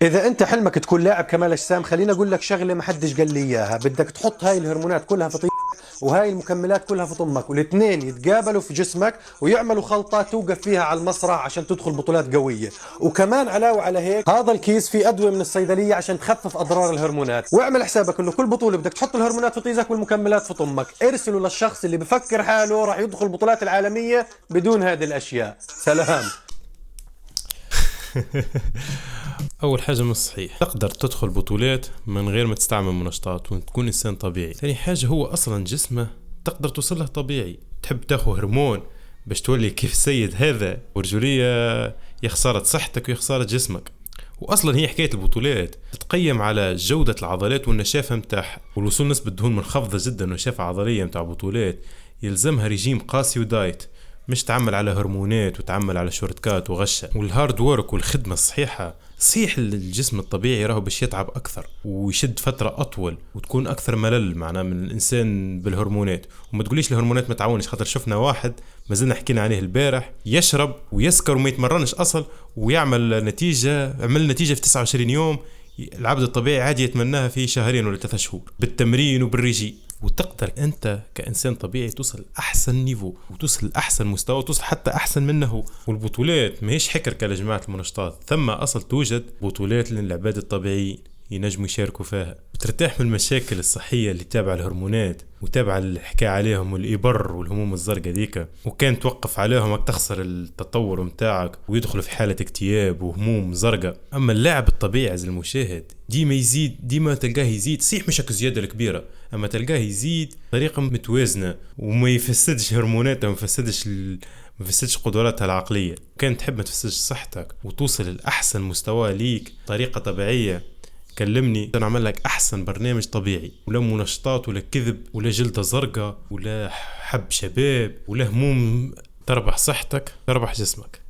إذا أنت حلمك تكون لاعب كمال أجسام، خليني أقول لك شغلة ما حدش قال لي إياها. بدك تحط هاي الهرمونات كلها في طيبك وهاي المكملات كلها في طمك، والاثنين يتقابلوا في جسمك ويعملوا خلطة توقف فيها على المسرح عشان تدخل بطولات قوية. وكمان علاوة على هيك، هذا الكيس فيه أدوية من الصيدلية عشان تخفف أضرار الهرمونات. واعمل حسابك إنه كل بطولة بدك تحط الهرمونات في طيزك والمكملات في طمك. ارسله للشخص اللي بفكر حاله راح يدخل البطولات العالمية بدون هذه الأشياء. سلام. أول حاجة مش صحيح تقدر تدخل بطولات من غير ما تستعمل منشطات وتكون إنسان طبيعي. ثاني حاجة هو أصلا جسمه تقدر توصله طبيعي. تحب تاخذ هرمون باش تولي كيف السيد هذا ورجولية، يا خسارة صحتك ويا خسارة جسمك. واصلا هي حكايه البطولات تتقيم على جوده العضلات والنشافه متاعها، والوصول نسبه دهون منخفضه جدا ونشافه عضليه متاع بطولات يلزمها ريجيم قاسي ودايت، مش تعمل على هرمونات وتعمل على شورتكات وغشة. والهارد وورك والخدمة الصحيحة صحيح الجسم الطبيعي راهو باش يتعب أكثر ويشد فترة أطول وتكون أكثر ملل معنا من الإنسان بالهرمونات. وما تقوليش الهرمونات ما تعاونش، خاطر شفنا واحد ما زلنا حكينا عليه البارح يشرب ويسكر وما يتمرنش أصل ويعمل نتيجة، عمل نتيجة في 29 يوم. العبد الطبيعي عادي يتمناها في شهرين ولا 3 شهور بالتمرين وبالريجي. وتقدر انت كانسان طبيعي توصل احسن نيفو وتوصل احسن مستوى وتوصل حتى احسن منه. والبطولات ماهيش حكر كلجماعة المنشطات، ثم اصل توجد بطولات للعباد الطبيعيين ينجموا يشاركوا فيها وترتاح من المشاكل الصحية اللي تابع الهرمونات وتابع الحكاية عليهم والإبر والهموم الزرقاء ذيك، وكان توقف عليهم تخسر التطور متاعك ويدخل في حالة اكتئاب وهموم زرقاء. أما اللاعب الطبيعي عز المشاهد ديما يزيد، ديما تلقاه يزيد، صيح مش الزيادة الكبيرة، أما تلقاه يزيد طريقة متوازنة وما يفسدش هرموناته ما يفسدش قدراتها العقلية. كان تحب ما تفسدش صحتك وتوصل الأحسن مستوى ليك طريقة طبيعية، كلمني انا اعمل لك احسن برنامج طبيعي، ولا منشطات ولا كذب ولا جلدة زرقاء ولا حب شباب ولا هموم. تربح صحتك تربح جسمك.